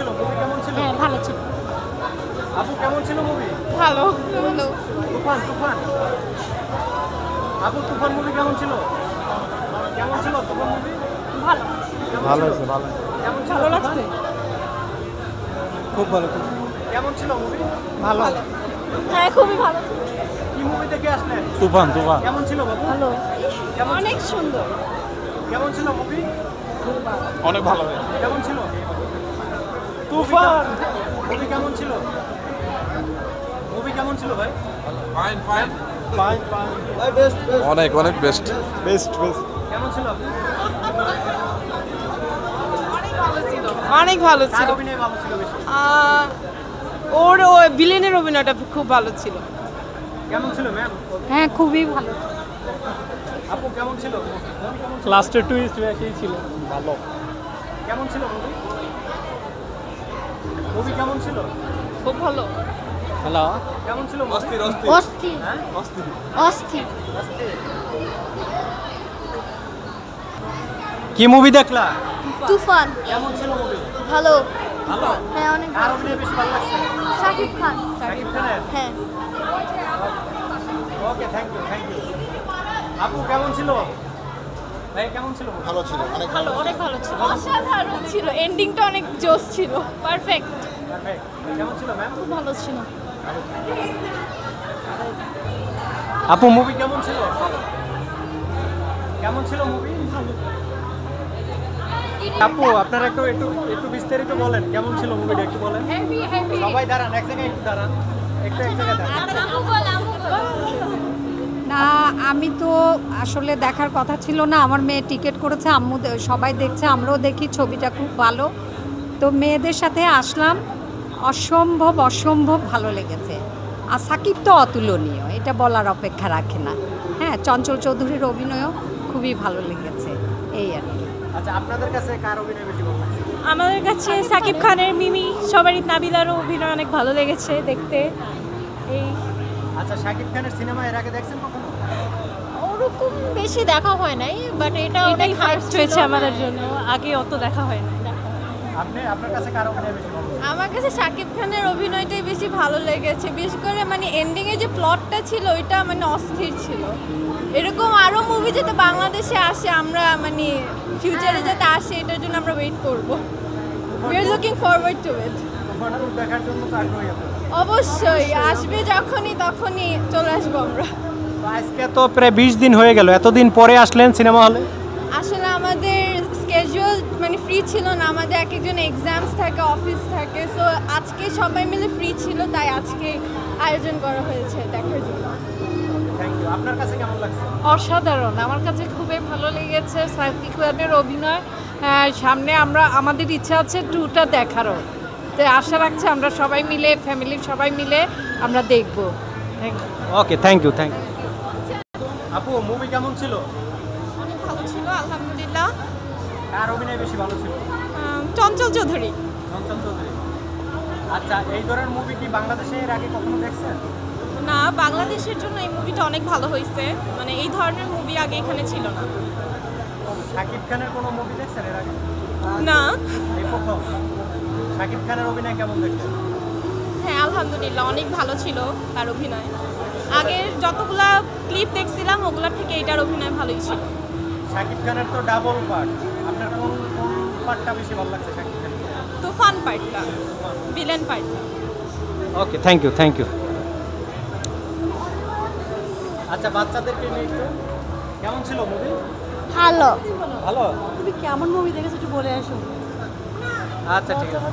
ছিল মুভি? কেমন ছিল? হ্যাঁ ভালো ছিল। আপু কেমন ছিল মুভি? ভালো ভালো। তুফান তুফান আপু তুফান মুভি কেমন ছিল? কেমন ছিল তুফান মুভি? ভালো ভালো হয়েছে ভালো কেমন ছিল? ভালো লাগছে। খুব ভালো কেমন ছিল মুভি? ভালো হ্যাঁ খুবই ভালো ছিল। কি মুভি দেখে আসলেন? তুফান তুফান কেমন ছিল বাবু? ভালো কেমন অনেক সুন্দর। কেমন ছিল মুভি? অনেক ভালো কেমন ছিল? তুফান মুভি কেমন ছিল? মুভি কেমন ছিল ভাই? ফাইন ফাইন ফাইন ফাইন অনেক অনেক বেস্ট বেস্ট বেস্ট কেমন ছিল আপু? অনেক ভালো কার ছিল। অভিনয় ভালো ছিল বেশি? ওর ভিলেনের অভিনয়টা খুব ভালো ছিল। কেমন ছিল ম্যাম? হ্যাঁ খুবই ভালো। আপু কেমন ছিল? লাস্টের টুইস্ট বেশি ছিল ভালো কেমন ছিল মুভি? মুভি কেমন ছিল? খুব ভালো। হ্যালো কেমন ছিল? অস্থির অস্থির অস্থির হ্যাঁ অস্থির অস্থির। কি মুভি দেখলা? তুফান কেমন ছিল মুভি? ভালো। ভালো। হ্যাঁ অনেক কার অভিনয় বেশি ভালো লাগছে? শাকিব খান। শাকিব খানের? হ্যাঁ ওকে থ্যাংক ইউ আপু কেমন ছিল? ভাই কেমন ছিল? ভালো ছিল অনেক ভালো অনেক ভালো ছিল। অসাধারণ ছিল। এন্ডিংটা অনেক জোস ছিল। পারফেক্ট। পারফেক্ট কেমন ছিল ম্যাম? খুব ভালো ছিল। আপু মুভি কেমন ছিল? কেমন ছিল মুভি? আপু আপনারা একটু একটু একটু বিস্তারিত বলেন কেমন ছিল মুভিটা একটু বলেন। সবাই দাঁড়ান এক জায়গায় একটু দাঁড়ান একটু এক জায়গায় দাঁড়ান। না আমি তো আসলে দেখার কথা ছিল না, আমার মেয়ে টিকিট করেছে, আম্মু সবাই দেখছে, আমরাও দেখি, ছবিটা খুব ভালো। তো মেয়েদের সাথে আসলাম, অসম্ভব অসম্ভব ভালো লেগেছে। আর সাকিব তো অতুলনীয়, এটা বলার অপেক্ষা রাখে না। হ্যাঁ, চঞ্চল চৌধুরীর অভিনয়ও খুবই ভালো লেগেছে, এই আর কি। আচ্ছা আপনাদের কাছে কার অভিনয় বেশি ভালো লাগছে? আমাদের কাছে সাকিব খানের, মিমি, সবারই, নাবিলারও অভিনয় অনেক ভালো লেগেছে দেখতে। এই আচ্ছা শাকিব খানের সিনেমা এর আগে দেখছেন কখনো? ওরকম বেশি দেখা হয় নাই, বাট এটা এটাই অনেক ফার্স্ট হয়েছে আমাদের জন্য, আগে অত দেখা হয় না। আপনার কাছে কার অভিনয় বেশি ভালো লাগছে? আমার কাছে শাকিব খানের অভিনয়টাই বেশি ভালো লেগেছে, বিশেষ করে মানে এন্ডিংয়ে যে প্লটটা ছিল ওইটা মানে অস্থির ছিল। এরকম আরও মুভি যাতে বাংলাদেশে আসে, আমরা মানে ফিউচারে যাতে আসে এটার জন্য আমরা ওয়েট করব। We are looking forward to it. Toofan two দেখার জন্য তো আগ্রহী আপনারা। অবশ্যই আসবে, তখনই চলে আসবো আমরা। তো আজকে তো প্রায় 20 দিন হয়ে গেল, এতদিন পরে আসলেন সিনেমা হলে? আসলে আমাদের স্কেজুয়াল মানে ফ্রি ছিল না, আমাদের এক একজন এক্সামস থাকে, অফিস থাকে, সো আজকে সবাই মিলে ফ্রি ছিল, তাই আজকে আয়োজন করা হয়েছে দেখার জন্য। থ্যাংক ইউ আপনার কাছে কেমন লাগছে? অসাধারণ, আমার কাছে খুবই ভালো লেগেছে সাকিব খানের অভিনয়। সামনে আমাদের ইচ্ছা আছে টুটা দেখারও, তো আশা রাখছি আমরা সবাই মিলে, ফ্যামিলির সবাই মিলে আমরা দেখব। ওকে থ্যাংক ইউ আপু মুভি কেমন ছিল? অনেক ভালো ছিল আলহামদুলিল্লাহ। কার অভিনয় বেশি ভালো ছিল? চঞ্চল চৌধুরী। চঞ্চল চৌধুরী। আচ্ছা এই ধরনের মুভি কি বাংলাদেশে এর আগে কখনো দেখছেন? না, বাংলাদেশের জন্য এই মুভিটা অনেক ভালো হয়েছে, মানে এই ধরনের মুভি আগে এখানে ছিল না। শাকিব খানের কোনো মুভি দেখছেন এর আগে? না। এই প্রথম। শাকিব খানের অভিনয় কেমন দেখছেন? হ্যাঁ আলহামদুলিল্লাহ অনেক ভালো ছিল তার অভিনয়। আগের যতগুলা ক্লিপ দেখছিলাম ওগুলার থেকে এটার অভিনয় ভালোই ছিল। শাকিব খানের তো ডাবল পার্ট, আপনার কোন কোন পার্টটা বেশি ভালো লাগছে শাকিব খানের? তুফান পার্টটা, ভিলেন পার্টটা। ওকে থ্যাংক ইউ আচ্ছা বাচ্চাদেরকে নিয়ে একটু কেমন ছিল মুভি? ভালো। ভালো। তুমি কেমন মুভি দেখেছো একটু বলে আসো। আচ্ছা ঠিক আছে।